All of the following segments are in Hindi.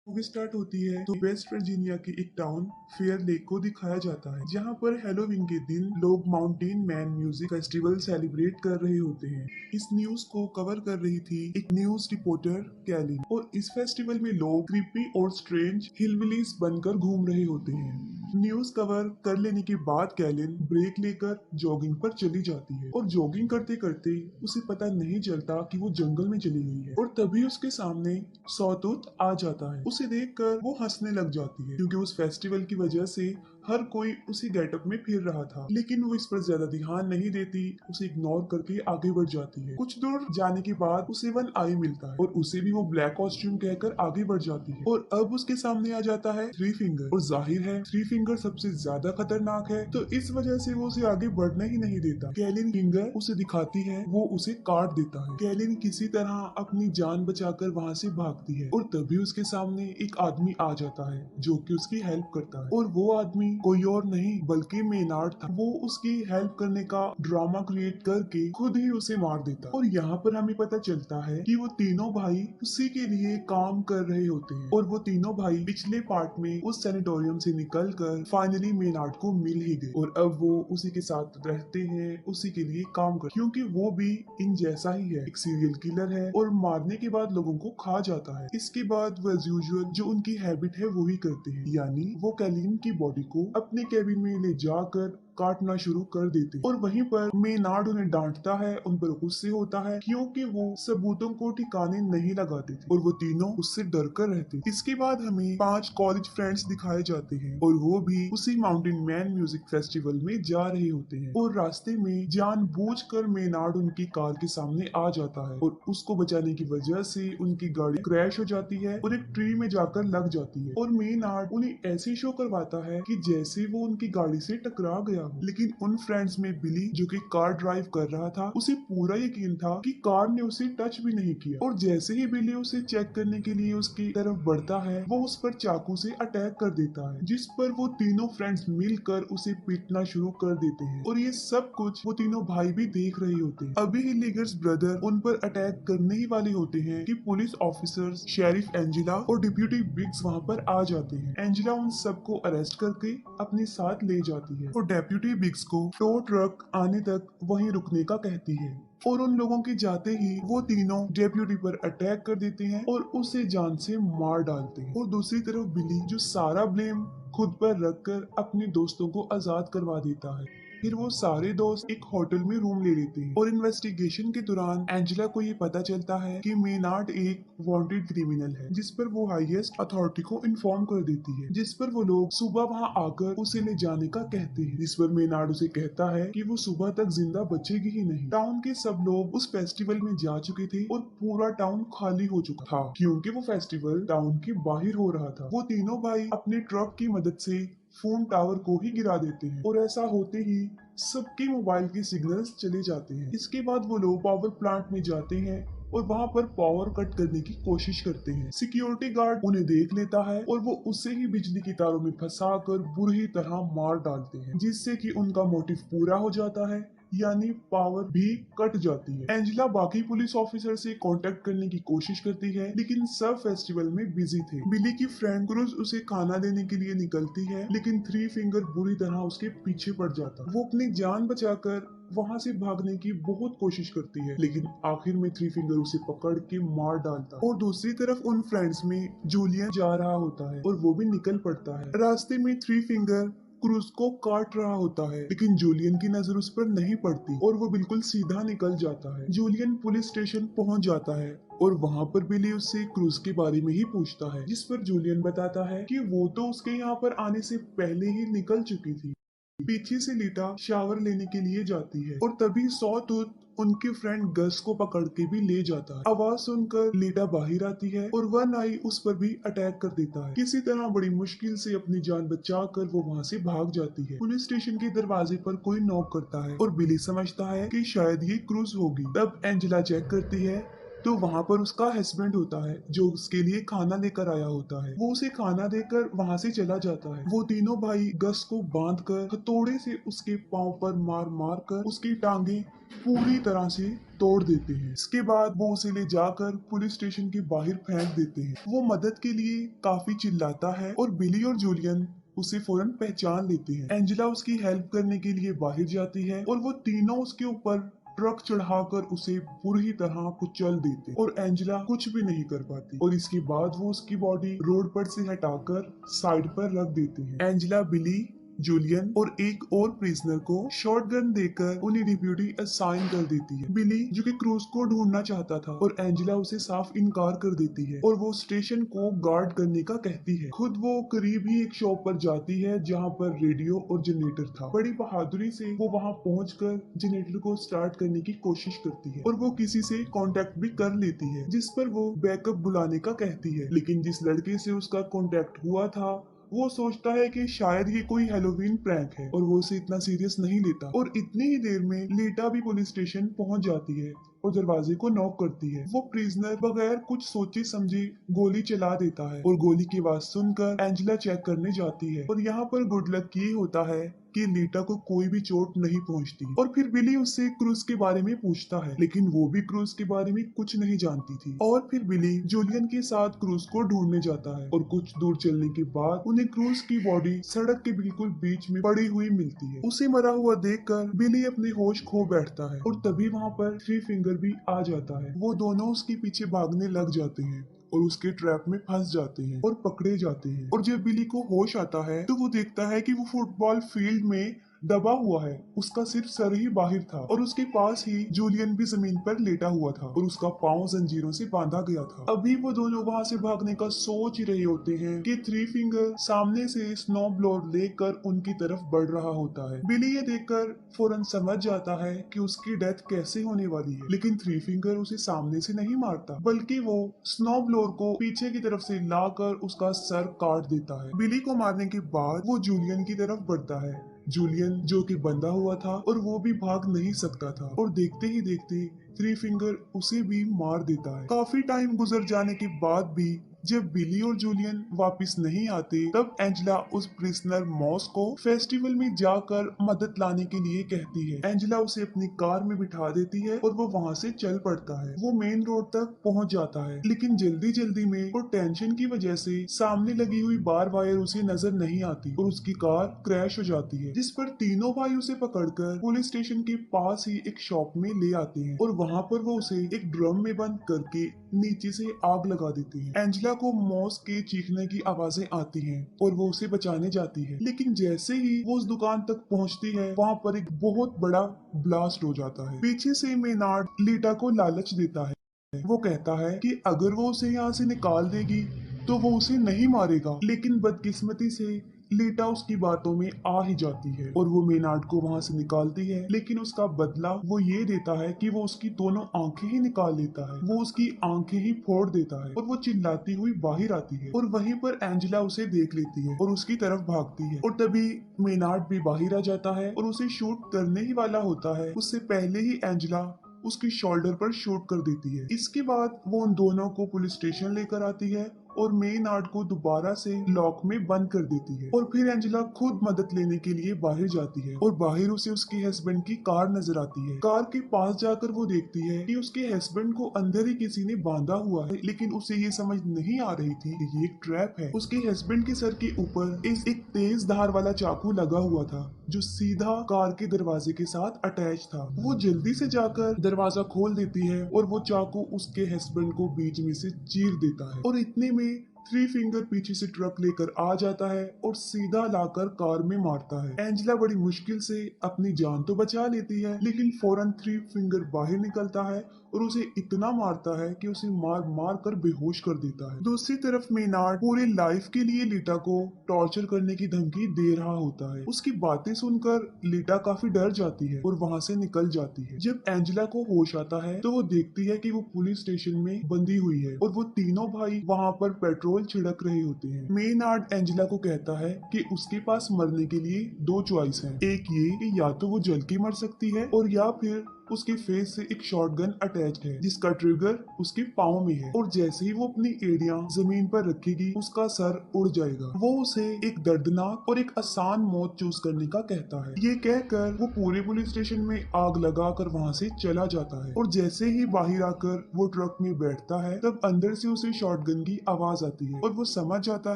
मूवी स्टार्ट होती है तो वेस्ट वर्जीनिया के एक टाउन फेयर लेक को दिखाया जाता है, जहाँ पर हेलोवीन के दिन लोग mountain man music festival celebrate कर रहे होते हैं। इस न्यूज को कवर कर रही थी एक न्यूज रिपोर्टर कैलिन, और इस फेस्टिवल में लोग क्रीपी और स्ट्रेंज हिलबिलीज बनकर घूम रहे होते हैं। न्यूज कवर कर लेने के बाद कैलिन ब्रेक लेकर जॉगिंग पर चली जाती है, और जॉगिंग करते करते उसे पता नहीं चलता कि वो जंगल में चली गई है, और तभी उसके सामने सॉटूथ आ जाता है। उसे देखकर वो हंसने लग जाती है, क्योंकि उस फेस्टिवल की वजह से हर कोई उसी गेटअप में फिर रहा था। लेकिन वो इस पर ज्यादा ध्यान नहीं देती, उसे इग्नोर करके आगे बढ़ जाती है। कुछ दूर जाने के बाद उसे वन आई मिलता है, और उसे भी वो ब्लैक कॉस्ट्यूम कहकर आगे बढ़ जाती है, और अब उसके सामने आ जाता है थ्री फिंगर। और जाहिर है थ्री फिंगर सबसे ज्यादा खतरनाक है, तो इस वजह से वो उसे आगे बढ़ना ही नहीं देता। कैलिन फिंगर उसे दिखाती है, वो उसे काट देता है। कैलिन किसी तरह अपनी जान बचाकर वहाँ से भागती है, और तभी उसके सामने एक आदमी आ जाता है जो कि उसकी हेल्प करता है, और वो आदमी कोई और नहीं बल्कि मेनार्ड था। वो उसकी हेल्प करने का ड्रामा क्रिएट करके खुद ही उसे मार देता, और यहाँ पर हमें पता चलता है कि वो तीनों भाई उसी के लिए काम कर रहे होते हैं, और वो तीनों भाई पिछले पार्ट में उस सैनिटोरियम से निकलकर फाइनली मेनार्ड को मिल ही गए, और अब वो उसी के साथ रहते हैं, उसी के लिए काम कर, क्योंकि वो भी इन जैसा ही है, एक सीरियल किलर है और मारने के बाद लोगों को खा जाता है। इसके बाद वो एज यूजुअल जो उनकी हैबिट है वो ही करते हैं, यानी वो कैलिन की बॉडी को अपने केबिन में ले जाकर काटना शुरू कर देते हैं। और वहीं पर मेनार्ड उन्हें डांटता है, उन पर गुस्से होता है, क्योंकि वो सबूतों को ठिकाने नहीं लगाते थे, और वो तीनों उससे डर कर रहते। इसके बाद हमें 5 कॉलेज फ्रेंड्स दिखाए जाते हैं, और वो भी उसी माउंटेन मैन म्यूजिक फेस्टिवल में जा रहे होते हैं, और रास्ते में जानबूझकर मेनार्ड उनकी कार के सामने आ जाता है, और उसको बचाने की वजह से उनकी गाड़ी क्रैश हो जाती है और एक ट्री में जाकर लग जाती है, और मेनार्ड उन्हें ऐसे शो करवाता है कि जैसे वो उनकी गाड़ी से टकरा गया हो। लेकिन उन फ्रेंड्स में बिली, जो कि कार ड्राइव कर रहा था, उसे पूरा यकीन था कि कार ने उसे टच भी नहीं किया, और जैसे ही बिली उसे चेक करने के लिए उसकी तरफ बढ़ता है, वो उस पर चाकू से अटैक कर देता है, जिस पर वो तीनों फ्रेंड्स मिलकर उसे पीटना शुरू कर देते हैं, और ये सब कुछ वो तीनों भाई भी देख रहे होते हैं। अभी ही लीगर्स ब्रदर उन पर अटैक करने ही वाले होते हैं कि पुलिस ऑफिसर्स, शेरिफ एंजिला और डिप्यूटी बिग्स वहाँ पर आ जाते हैं। एंजिला उन सबको अरेस्ट करके अपने साथ ले जाती है, और डेप्यूटी बिग्स को टो ट्रक आने तक वहीं रुकने का कहती है, और उन लोगों के जाते ही वो तीनों डेप्यूटी पर अटैक कर देते हैं और उसे जान से मार डालते हैं। और दूसरी तरफ बिली, जो सारा ब्लेम खुद पर रखकर अपने दोस्तों को आजाद करवा देता है। फिर वो सारे दोस्त एक होटल में रूम ले लेते हैं, और इन्वेस्टिगेशन के दौरान एंजेला को ये पता चलता है कि मेनार्ड एक वांटेड क्रिमिनल है, जिस पर वो हाईएस्ट अथॉरिटी को इन्फॉर्म कर देती है, जिस पर वो लोग सुबह वहाँ आकर उसे ले जाने का कहते हैं, जिस पर मेनार्ड उसे कहता है कि वो सुबह तक जिंदा बचेगी ही नहीं। टाउन के सब लोग उस फेस्टिवल में जा चुके थे, और पूरा टाउन खाली हो चुका था, क्योंकि वो फेस्टिवल टाउन के बाहर हो रहा था। वो तीनों भाई अपने ट्रक की मदद से फोन टावर को ही गिरा देते हैं, और ऐसा होते ही सबके मोबाइल के सिग्नल्स चले जाते हैं। इसके बाद वो लोग पावर प्लांट में जाते हैं, और वहाँ पर पावर कट करने की कोशिश करते हैं। सिक्योरिटी गार्ड उन्हें देख लेता है, और वो उसे ही बिजली की तारों में फंसाकर बुरी तरह मार डालते हैं, जिससे कि उनका मोटिव पूरा हो जाता है, यानी पावर भी कट जाती है। एंजेला बाकी पुलिस ऑफिसर से कांटेक्ट करने की कोशिश करती है, लेकिन सब फेस्टिवल में बिजी थे। बिली की फ्रेंड क्रूज उसे खाना देने के लिए निकलती है, लेकिन थ्री फिंगर बुरी तरह उसके पीछे पड़ जाता। वो अपनी जान बचाकर वहाँ से भागने की बहुत कोशिश करती है, लेकिन आखिर में थ्री फिंगर उसे पकड़ के मार डालता है। और दूसरी तरफ उन फ्रेंड्स में जूलियन जा रहा होता है, और वो भी निकल पड़ता है। रास्ते में थ्री फिंगर क्रूज को काट रहा होता है, लेकिन जूलियन की नजर उस पर नहीं पड़ती, और वो बिल्कुल सीधा निकल जाता है। जूलियन पुलिस स्टेशन पहुंच जाता है, और वहाँ पर बिली उससे क्रूज के बारे में ही पूछता है, जिस पर जूलियन बताता है कि वो तो उसके यहाँ पर आने से पहले ही निकल चुकी थी। पीछे से लीटा शावर लेने के लिए जाती है, और तभी सॉ टूथ उनके फ्रेंड गस को पकड़ के भी ले जाता है। आवाज सुनकर लीटा बाहर आती है, और वन आई उस पर भी अटैक कर देता है। किसी तरह बड़ी मुश्किल से अपनी जान बचाकर वो वहाँ से भाग जाती है। पुलिस स्टेशन के दरवाजे पर कोई नॉक करता है, और बिली समझता है कि शायद ये क्रूज होगी। तब एंजेला चेक करती है तो वहाँ पर उसका हस्बैंड होता है जो उसके लिए खाना लेकर आया होता है। वो उसे खाना देकर वहाँ से चला जाता है। वो तीनों भाई गस को बांधकर हथौड़े से उसके पाँव पर मार मार कर उसकी टांगे पूरी तरह से तोड़ देते हैं। इसके बाद वो उसे ले जाकर पुलिस स्टेशन के बाहर फेंक देते हैं। वो मदद के लिए काफी चिल्लाता है और बिली और जूलियन उसे फौरन पहचान लेते हैं। एंजेला उसकी हेल्प करने के लिए बाहर जाती है और वो तीनों उसके ऊपर ट्रक चढ़ाकर उसे बुरी तरह कुचल देते और एंजेला कुछ भी नहीं कर पाती और इसके बाद वो उसकी बॉडी रोड पर से हटाकर साइड पर रख देते हैं। एंजेला बिली, जूलियन और एक और प्रिजनर को शॉटगन देकर उन्हें डिप्यूटी असाइन कर देती है। बिली जो कि क्रूज को ढूंढना चाहता था और एंजेला उसे साफ इनकार कर देती है और वो स्टेशन को गार्ड करने का कहती है। खुद वो करीब ही एक शॉप पर जाती है जहाँ पर रेडियो और जनरेटर था। बड़ी बहादुरी से वो वहाँ पहुंचकर जनरेटर को स्टार्ट करने की कोशिश करती है और वो किसी से कांटेक्ट भी कर लेती है जिस पर वो बैकअप बुलाने का कहती है। लेकिन जिस लड़के से उसका कांटेक्ट हुआ था वो सोचता है कि शायद ये कोई हेलोवीन प्रैंक है और वो उसे इतना सीरियस नहीं लेता और इतनी ही देर में लीटा भी पुलिस स्टेशन पहुंच जाती है और दरवाजे को नॉक करती है। वो प्रिजनर बगैर कुछ सोचे समझे गोली चला देता है और गोली की आवाज सुनकर एंजेला चेक करने जाती है और यहाँ पर गुड लक ये होता है कि लीटा को कोई भी चोट नहीं पहुंचती और फिर बिली उससे क्रूज के बारे में पूछता है लेकिन वो भी क्रूज के बारे में कुछ नहीं जानती थी। और फिर बिली जूलियन के साथ क्रूज को ढूंढने जाता है और कुछ दूर चलने के बाद उन्हें क्रूज की बॉडी सड़क के बिल्कुल बीच में पड़ी हुई मिलती है। उसे मरा हुआ देखकर बिली अपने होश खो बैठता है और तभी वहाँ पर थ्री फिंगर भी आ जाता है। वो दोनों उसके पीछे भागने लग जाते हैं और उसके ट्रैप में फंस जाते हैं और पकड़े जाते हैं। और जब बिली को होश आता है तो वो देखता है कि वो फुटबॉल फील्ड में दबा हुआ है, उसका सिर्फ सर ही बाहर था और उसके पास ही जूलियन भी जमीन पर लेटा हुआ था और उसका पाँव जंजीरों से बांधा गया था। अभी वो दोनों वहाँ से भागने का सोच ही रहे होते हैं कि थ्री फिंगर सामने से स्नो ब्लोअर लेकर उनकी तरफ बढ़ रहा होता है। बिली ये देखकर फौरन समझ जाता है कि उसकी डेथ कैसे होने वाली है, लेकिन थ्री फिंगर उसे सामने से नहीं मारता बल्कि वो स्नो ब्लोअर को पीछे की तरफ से लाकर उसका सर काट देता है। बिली को मारने के बाद वो जूलियन की तरफ बढ़ता है। जूलियन जो कि बंधा हुआ था और वो भी भाग नहीं सकता था और देखते ही देखते थ्री फिंगर उसे भी मार देता है। काफी टाइम गुजर जाने के बाद भी जब बिली और जूलियन वापस नहीं आते तब एंजेला उस प्रिजनर मॉस को फेस्टिवल में जाकर मदद लाने के लिए कहती है। एंजेला उसे अपनी कार में बिठा देती है और वो वहाँ से चल पड़ता है। वो मेन रोड तक पहुँच जाता है लेकिन जल्दी जल्दी में और टेंशन की वजह से सामने लगी हुई बार वायर उसे नजर नहीं आती और उसकी कार क्रैश हो जाती है जिस पर तीनों भाई उसे पकड़कर पुलिस स्टेशन के पास ही एक शॉप में ले आते हैं और वहाँ पर वो उसे एक ड्रम में बंद करके नीचे से आग लगा देते हैं। एंजेला को मॉस के चीखने की आवाजें आती हैं और वो उसे बचाने जाती है लेकिन जैसे ही वो उस दुकान तक पहुंचती है वहाँ पर एक बहुत बड़ा ब्लास्ट हो जाता है। पीछे से मेनार्ड लीटा को लालच देता है। वो कहता है कि अगर वो उसे यहाँ से निकाल देगी तो वो उसे नहीं मारेगा, लेकिन बदकिस्मती से लीटा उसकी बातों में आ ही जाती है और वो मेनार्ड को वहाँ से निकालती है लेकिन उसका बदला वो ये देता है कि वो उसकी दोनों आंखें ही निकाल लेता है। वो उसकी आंखें ही फोड़ देता है और वो चिल्लाती हुई बाहर आती है और वहीं पर एंजेला उसे देख लेती है और उसकी तरफ भागती है और तभी मेनार्ड भी बाहर आ जाता है और उसे शूट करने ही वाला होता है। उससे पहले ही एंजेला उसकी शोल्डर पर शूट कर देती है। इसके बाद वो उन दोनों को पुलिस स्टेशन लेकर आती है और मेनार्ड को दोबारा से लॉक में बंद कर देती है और फिर एंजेला खुद मदद लेने के लिए बाहर जाती है और बाहर उसे उसके हस्बैंड की कार नजर आती है। कार के पास जाकर वो देखती है कि उसके हस्बैंड को अंदर ही किसी ने बांधा हुआ है लेकिन उसे ये समझ नहीं आ रही थी कि ये एक ट्रैप है। उसके हस्बैंड के सर के ऊपर एक तेज धार वाला चाकू लगा हुआ था जो सीधा कार के दरवाजे के साथ अटैच था। वो जल्दी से जाकर दरवाजा खोल देती है और वो चाकू उसके हस्बैंड को बीच में से चीर देता है और इतने में थ्री फिंगर पीछे से ट्रक लेकर आ जाता है और सीधा लाकर कार में मारता है। एंजेला बड़ी मुश्किल से अपनी जान तो बचा लेती है लेकिन फौरन थ्री फिंगर बाहर निकलता है और उसे इतना मारता है कि उसे मार मार कर बेहोश कर देता है। दूसरी तरफ मेनार्ड पूरी लाइफ के लिए लीटा को टॉर्चर करने की धमकी दे रहा होता है। उसकी बातें सुनकर लीटा काफी डर जाती है और वहाँ से निकल जाती है। जब एंजेला को होश आता है तो वो देखती है कि वो पुलिस स्टेशन में बंदी हुई है और वो तीनों भाई वहाँ पर पेट्रोल छिड़क रहे होते हैं। मेनार्ड एंजेला को कहता है कि उसके पास मरने के लिए दो चॉइस हैं। एक ये कि या तो वो जल के मर सकती है और या फिर उसके फेस से एक शॉटगन अटैच्ड है जिसका ट्रिगर उसके पाँव में है और जैसे ही वो अपनी एड़ियां जमीन पर रखेगी उसका सर उड़ जाएगा। वो उसे एक दर्दनाक और एक आसान मौत चूज करने का कहता है। ये कहकर वो पूरे पुलिस स्टेशन में आग लगाकर वहाँ से चला जाता है और जैसे ही बाहर आकर वो ट्रक में बैठता है तब अंदर से उसे शॉटगन की आवाज आती है और वो समझ जाता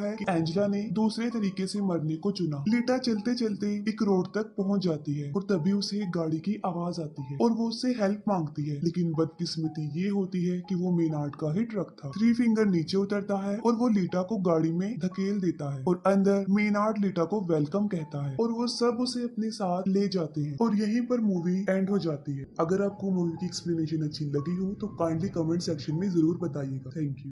है कि एंजेला ने दूसरे तरीके से मरने को चुना। लीटा चलते चलते एक रोड तक पहुंच जाती है और तभी उसे एक गाड़ी की आवाज आती है और वो उससे हेल्प मांगती है, लेकिन बदकिस्मती ये होती है कि वो मेनार्ड का ही ट्रक था। थ्री फिंगर नीचे उतरता है और वो लीटा को गाड़ी में धकेल देता है और अंदर मेनार्ड लीटा को वेलकम कहता है और वो सब उसे अपने साथ ले जाते हैं और यहीं पर मूवी एंड हो जाती है। अगर आपको मूवी की एक्सप्लेनेशन अच्छी लगी हो तो काइंडली कमेंट सेक्शन में जरूर बताइएगा। Thank you.